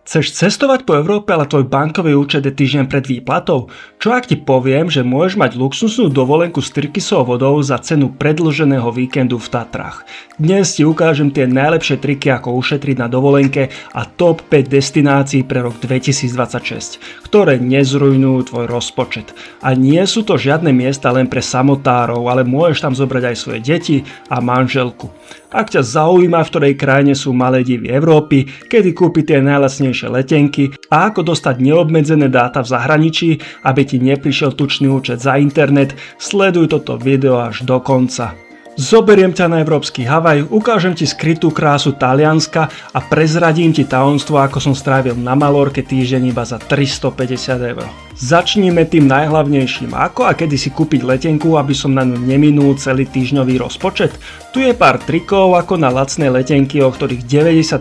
Chceš cestovať po Európe, ale tvoj bankový účet je týždeň pred výplatou? Čo ak ti poviem, že môžeš mať luxusnú dovolenku s tyrkysovou vodou za cenu predĺženého víkendu v Tatrách? Dnes ti ukážem tie najlepšie triky, ako ušetriť na dovolenke a top 5 destinácií pre rok 2026, ktoré nezrujnujú tvoj rozpočet. A nie sú to žiadne miesta len pre samotárov, ale môžeš tam zobrať aj svoje deti a manželku. Ak ťa zaujíma, v ktorej krajine sú Maledivy Európy, kedy kúpiť tie najlacnejšie letenky a ako dostať neobmedzené dáta v zahraničí, aby ti neprišiel tučný účet za internet, sleduj toto video až do konca. Zoberiem ťa na európsky Havaj, ukážem ti skrytú krásu Talianska a prezradím ti tajomstvo, ako som strávil na Malorke týždeň iba za 350 eur. Začnime tým najhlavnejším, ako a kedy si kúpiť letenku, aby som na ňu neminul celý týždňový rozpočet. Tu je pár trikov ako na lacné letenky, o ktorých 90%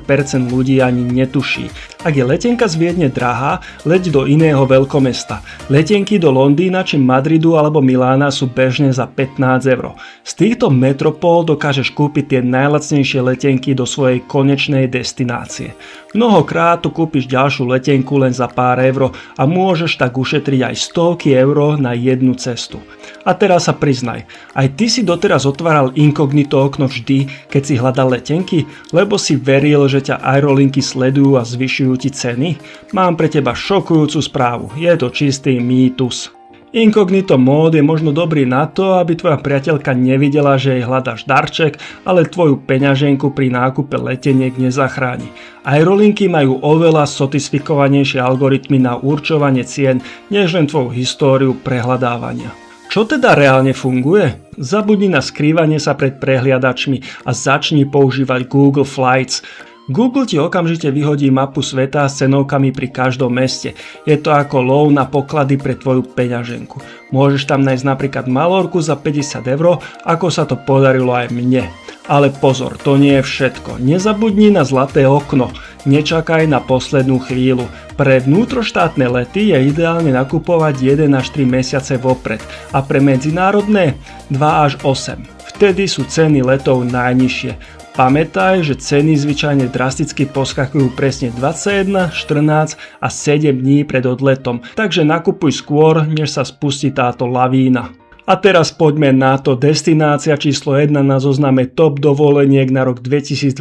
ľudí ani netuší. Ak je letenka z Viedne drahá, leď do iného veľkomesta. Letenky do Londýna či Madridu alebo Milána sú bežne za 15 eur. Z týchto metropol dokážeš kúpiť tie najlacnejšie letenky do svojej konečnej destinácie. Mnohokrát tu kúpiš ďalšiu letenku len za pár eur a môžeš tak ušetriť aj stovky eur na jednu cestu. A teraz sa priznaj, aj ty si doteraz otváral inkognito okno vždy, keď si hľadal letenky, lebo si veril, že ťa aerolinky sledujú a zvyšujú ti ceny? Mám pre teba šokujúcu správu, je to čistý mýtus. Inkognito mód je možno dobrý na to, aby tvoja priateľka nevidela, že jej hľadaš darček, ale tvoju peňaženku pri nákupe leteniek nezachráni. Aerolinky majú oveľa sofistikovanejšie algoritmy na určovanie cien, než len tvoju históriu prehľadávania. Čo teda reálne funguje? Zabudni na skrývanie sa pred prehliadačmi a začni používať Google Flights. Google ti okamžite vyhodí mapu sveta s cenovkami pri každom meste. Je to ako lov na poklady pre tvoju peňaženku. Môžeš tam nájsť napríklad Malorku za 50 eur, ako sa to podarilo aj mne. Ale pozor, to nie je všetko. Nezabudni na zlaté okno. Nečakaj na poslednú chvíľu. Pre vnútroštátne lety je ideálne nakupovať 1 až 3 mesiace vopred a pre medzinárodné 2 až 8. Vtedy sú ceny letov najnižšie. Pamätaj, že ceny zvyčajne drasticky poskakujú presne 21, 14 a 7 dní pred odletom, takže nakupuj skôr, než sa spustí táto lavína. A teraz poďme na to. Destinácia číslo 1 na zozname top dovoleniek na rok 2026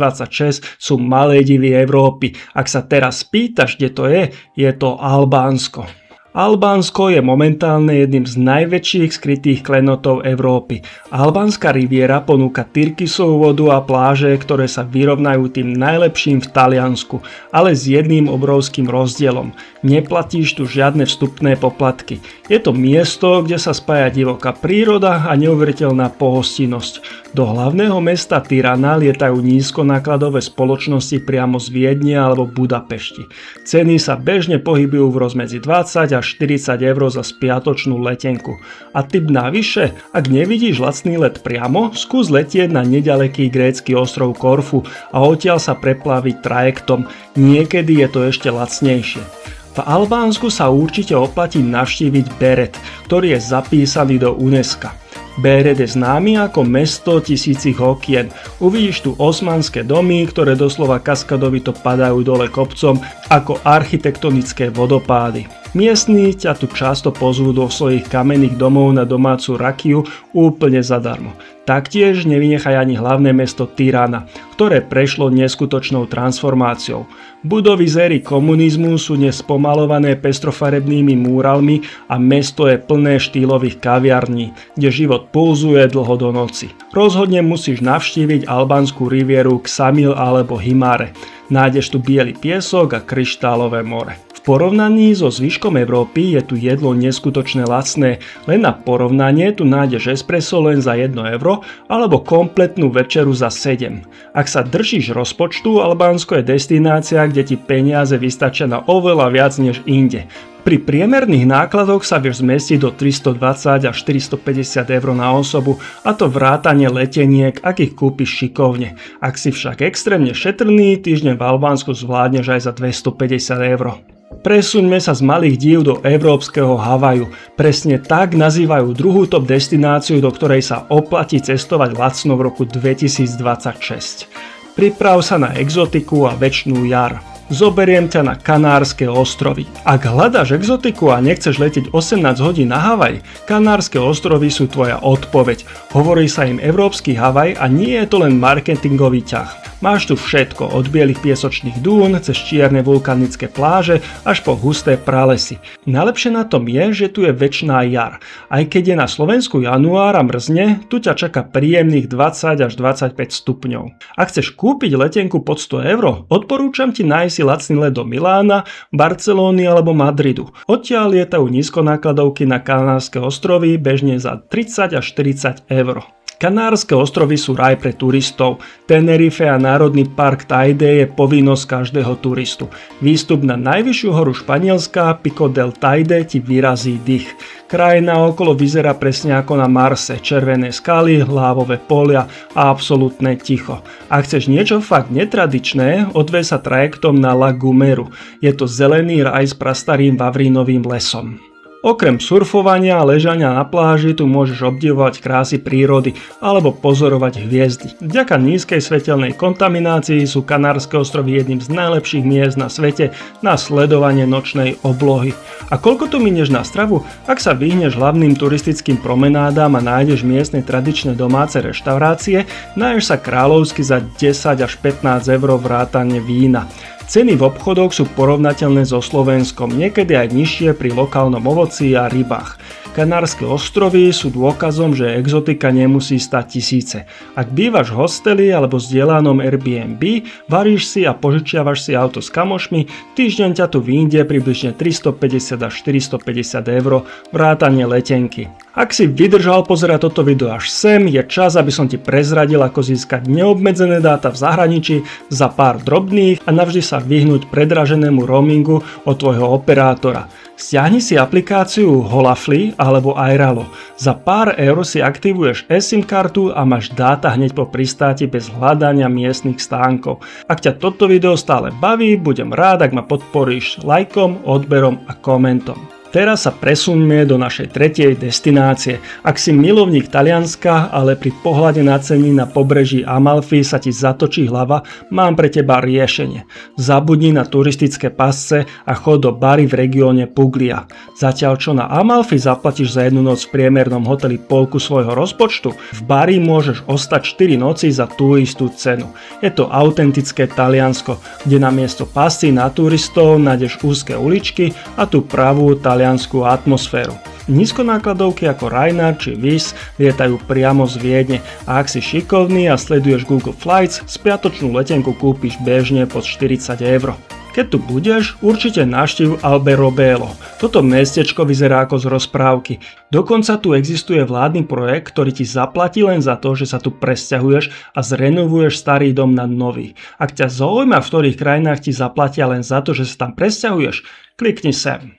sú Maledivy Európy. Ak sa teraz pýtaš, kde to je to Albánsko. Albánsko je momentálne jedným z najväčších skrytých klenotov Európy. Albánska riviera ponúka tyrkysovú vodu a pláže, ktoré sa vyrovnajú tým najlepším v Taliansku, ale s jedným obrovským rozdielom. Neplatíš tu žiadne vstupné poplatky. Je to miesto, kde sa spája divoká príroda a neuveriteľná pohostinnosť. Do hlavného mesta Tirana lietajú nízkonákladové spoločnosti priamo z Viedne alebo Budapešti. Ceny sa bežne pohybujú v rozmedzi 20 až 40 eur za spiatočnú letenku. A tip navyše, ak nevidíš lacný let priamo, skús letieť na nedaleký grécky ostrov Korfu a odtiaľ sa preplaviť trajektom. Niekedy je to ešte lacnejšie. V Albánsku sa určite oplatí navštíviť Beret, ktorý je zapísaný do UNESCO. Beret je známy ako mesto tisícich okien. Uvidíš tu osmanské domy, ktoré doslova kaskadovito padajú dole kopcom ako architektonické vodopády. Miestni ťa tu často pozvú do svojich kamenných domov na domácu rakiu úplne zadarmo. Taktiež nevynechaj ani hlavné mesto Tirana, ktoré prešlo neskutočnou transformáciou. Budovy z éry komunizmu sú dnes pomalované pestrofarebnými múralmi a mesto je plné štýlových kaviarní, kde život pulzuje dlho do noci. Rozhodne musíš navštíviť albánsku rivieru Ksamil alebo Himare. Nájdeš tu biely piesok a kryštálové more. V porovnaní so zvyškom Európy je tu jedlo neskutočne lacné, len na porovnanie tu nájdeš espresso len za 1 euro alebo kompletnú večeru za 7. Ak sa držíš rozpočtu, Albánsko je destinácia, kde ti peniaze vystačia na oveľa viac než inde. Pri priemerných nákladoch sa vieš zmestiť do 320 až 450 eur na osobu, a to vrátane leteniek, ak ich kúpiš šikovne. Ak si však extrémne šetrný, týždeň v Albánsku zvládneš aj za 250 eur. Presuňme sa z malých dív do európskeho Havaju. Presne tak nazývajú druhú top destináciu, do ktorej sa oplatí cestovať lacno v roku 2026. Priprav sa na exotiku a večnú jar. Zoberiem ťa na Kanárske ostrovy. Ak hľadáš exotiku a nechceš letieť 18 hodín na Havaj, Kanárske ostrovy sú tvoja odpoveď. Hovorí sa im Európsky Havaj a nie je to len marketingový ťah. Máš tu všetko, od bielých piesočných dún, cez čierne vulkanické pláže, až po husté pralesy. Najlepšie na tom je, že tu je večná jar. Aj keď je na Slovensku január a mrzne, tu ťa čaká príjemných 20 až 25 stupňov. Ak chceš kúpiť letenku pod 100 €, odporúčam ti nájsť si lacný let do Milána, Barcelóny alebo Madridu. Odtiaľ lietajú nízkonákladovky na Kanárske ostrovy bežne za 30 až 40 €. Kanárske ostrovy sú raj pre turistov. Tenerife a Národný park Teide je povinnosť každého turistu. Výstup na najvyššiu horu Španielska, Pico del Teide, ti vyrazí dých. Krajina okolo vyzerá presne ako na Marse. Červené skaly, lávové polia a absolútne ticho. Ak chceš niečo fakt netradičné, odvez sa trajektom na La Gomera. Je to zelený raj s prastarým vavrínovým lesom. Okrem surfovania a ležania na pláži tu môžeš obdivovať krásy prírody alebo pozorovať hviezdy. Vďaka nízkej svetelnej kontaminácii sú Kanárske ostrovy jedným z najlepších miest na svete na sledovanie nočnej oblohy. A koľko tu minieš na stravu? Ak sa vyhneš hlavným turistickým promenádám a nájdeš miestne tradičné domáce reštaurácie, nájdeš sa kráľovsky za 10 až 15 € vrátane vína. Ceny v obchodoch sú porovnateľné so Slovenskom, niekedy aj nižšie pri lokálnom ovoci a rybách. Kanárske ostrovy sú dôkazom, že exotika nemusí stať tisíce. Ak bývaš v hosteli alebo zdieľanom Airbnb, varíš si a požičiavaš si auto s kamošmi, týždeň ťa tu vyjde približne 350 až 450 € vrátane letenky. Ak si vydržal pozerať toto video až sem, je čas, aby som ti prezradil, ako získať neobmedzené dáta v zahraničí za pár drobných a navždy sa vyhnúť predraženému roamingu od tvojho operátora. Stiahni si aplikáciu Holafly alebo Airalo. Za pár eur si aktivuješ eSIM kartu a máš dáta hneď po pristáti bez hľadania miestnych stánkov. Ak ťa toto video stále baví, budem rád, ak ma podporíš lajkom, odberom a komentom. Teraz sa presuňme do našej tretej destinácie. Ak si milovník Talianska, ale pri pohľade na ceny na pobreží Amalfi sa ti zatočí hlava, mám pre teba riešenie. Zabudni na turistické pasce a chod do bary v regióne Puglia. Zatiaľ čo na Amalfi zaplatíš za jednu noc v priemernom hoteli polku svojho rozpočtu, v bari môžeš ostať 4 noci za tú istú cenu. Je to autentické Taliansko, kde namiesto pascí na turistov nájdeš úzke uličky a tú pravú taliansku atmosféru. Nízkonákladovky ako Ryanair či Wizz lietajú priamo z Viedne a ak si šikovný a sleduješ Google Flights, spiatočnú letenku kúpiš bežne pod 40 €. Keď tu budeš, určite navštív Alberobello. Toto mestečko vyzerá ako z rozprávky. Dokonca tu existuje vládny projekt, ktorý ti zaplatí len za to, že sa tu presťahuješ a zrenovuješ starý dom na nový. Ak ťa zaujíma, v ktorých krajinách ti zaplatia len za to, že sa tam presťahuješ, klikni sem.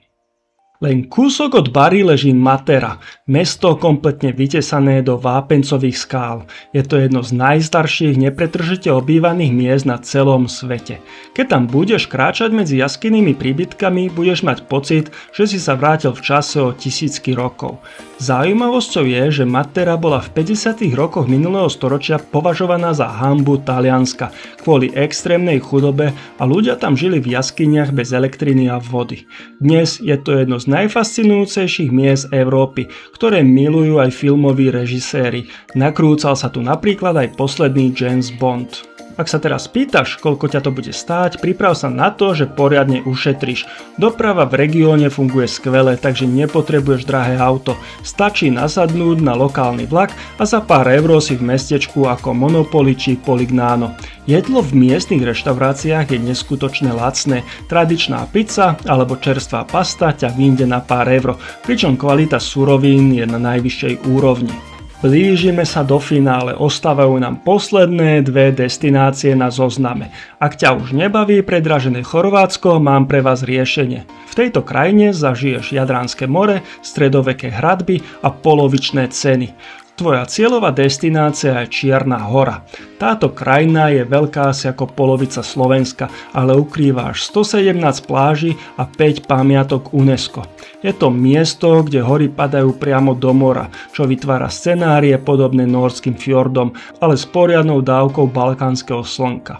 Len kúsok od Bari leží Matera, mesto kompletne vytesané do vápencových skál. Je to jedno z najstarších nepretržite obývaných miest na celom svete. Keď tam budeš kráčať medzi jaskynými príbytkami, budeš mať pocit, že si sa vrátil v čase o tisícky rokov. Zaujímavosťou je, že Matera bola v 50. rokoch minulého storočia považovaná za hanbu Talianska kvôli extrémnej chudobe a ľudia tam žili v jaskyniach bez elektriny a vody. Dnes je to jedno z najfascinujúcejších miest Európy, ktoré milujú aj filmoví režiséri. Nakrúcal sa tu napríklad aj posledný James Bond. Ak sa teraz pýtaš, koľko ťa to bude stáť, priprav sa na to, že poriadne ušetríš. Doprava v regióne funguje skvele, takže nepotrebuješ drahé auto. Stačí nasadnúť na lokálny vlak a za pár eur si v mestečku ako Monopoly či Polignano. Jedlo v miestnych reštauráciách je neskutočne lacné. Tradičná pizza alebo čerstvá pasta ťa vyjde na pár eur, pričom kvalita surovín je na najvyššej úrovni. Blížime sa do finále, ostávajú nám posledné dve destinácie na zozname. Ak ťa už nebaví predražené Chorvátsko, mám pre vás riešenie. V tejto krajine zažiješ Jadranské more, stredoveké hradby a polovičné ceny. Tvoja cieľová destinácia je Čierna Hora. Táto krajina je veľká asi ako polovica Slovenska, ale ukrýva až 117 pláží a 5 pamiatok UNESCO. Je to miesto, kde hory padajú priamo do mora, čo vytvára scenárie podobné nórskym fjordom, ale s poriadnou dávkou balkánskeho slnka.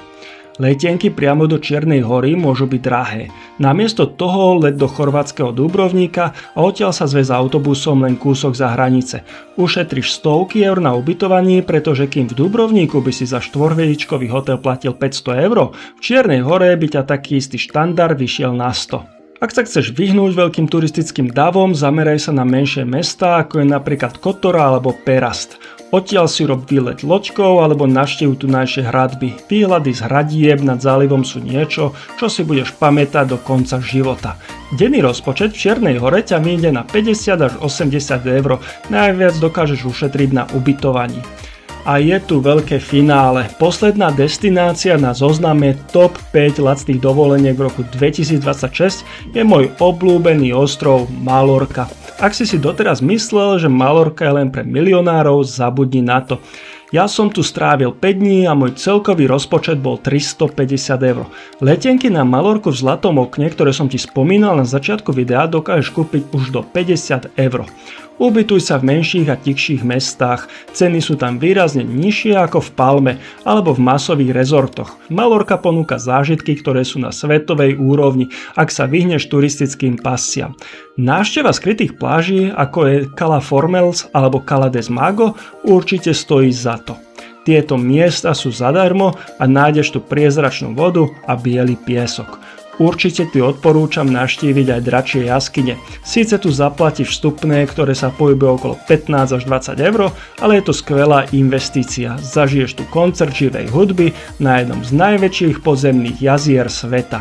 Letenky priamo do Čiernej Hory môžu byť drahé. Namiesto toho let do chorvátskeho Dubrovníka a odtiaľ sa zvez autobusom len kúsok za hranice. Ušetríš stovky eur na ubytovaní, pretože kým v Dubrovníku by si za štvorhviezdičkový hotel platil 500 eur, v Čiernej Hore by ťa taký istý štandard vyšiel na 100. Ak sa chceš vyhnúť veľkým turistickým davom, zameraj sa na menšie mestá, ako je napríklad Kotora alebo Perast. Odtiaľ si rob výlet loďkou alebo navštív tunajšie hradby. Výhľady z hradieb nad zálivom sú niečo, čo si budeš pamätať do konca života. Denný rozpočet v Čiernej Hore ťa vyjde na 50 až 80 eur, najviac dokážeš ušetriť na ubytovaní. A je tu veľké finále. Posledná destinácia na zozname top 5 lacných dovoleniek v roku 2026 je môj obľúbený ostrov Malorka. Ak si doteraz myslel, že Malorka je len pre milionárov, zabudni na to. Ja som tu strávil 5 dní a môj celkový rozpočet bol 350 eur. Letenky na Malorku v Zlatom okne, ktoré som ti spomínal na začiatku videa, dokážeš kúpiť už do 50 eur. Ubytuj sa v menších a tichších mestách, ceny sú tam výrazne nižšie ako v Palme alebo v masových rezortoch. Malorka ponúka zážitky, ktoré sú na svetovej úrovni, ak sa vyhneš turistickým pasiam. Návšteva skrytých pláží, ako je Cala Formels alebo Cala des Mago, určite stojí za to. Tieto miesta sú zadarmo a nájdeš tu priezračnú vodu a biely piesok. Určite ti odporúčam navštíviť aj dračie jaskyne. Síce tu zaplatíš vstupné, ktoré sa pohybujú okolo 15 až 20 eur, ale je to skvelá investícia. Zažiješ tu koncert živej hudby na jednom z najväčších podzemných jazier sveta.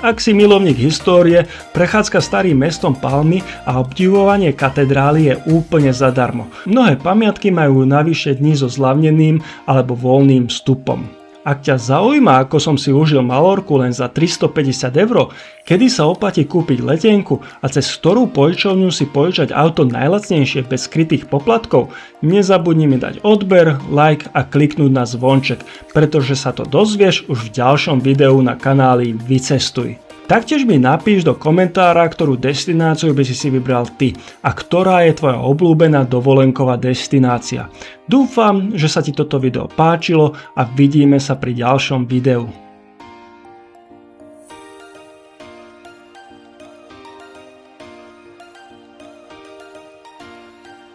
Ak si milovník histórie, prechádzka starým mestom Palmy a obdivovanie katedrály je úplne zadarmo. Mnohé pamiatky majú navyše dni so zľavneným alebo voľným vstupom. Ak ťa zaujíma, ako som si užil Malorku len za 350 eur, kedy sa oplatí kúpiť letenku a cez ktorú požičovňu si požičať auto najlacnejšie bez skrytých poplatkov, nezabudni mi dať odber, like a kliknúť na zvonček, pretože sa to dozvieš už v ďalšom videu na kanáli Vycestuj. Taktiež mi napíš do komentára, ktorú destináciu by si vybral ty a ktorá je tvoja obľúbená dovolenková destinácia. Dúfam, že sa ti toto video páčilo a vidíme sa pri ďalšom videu.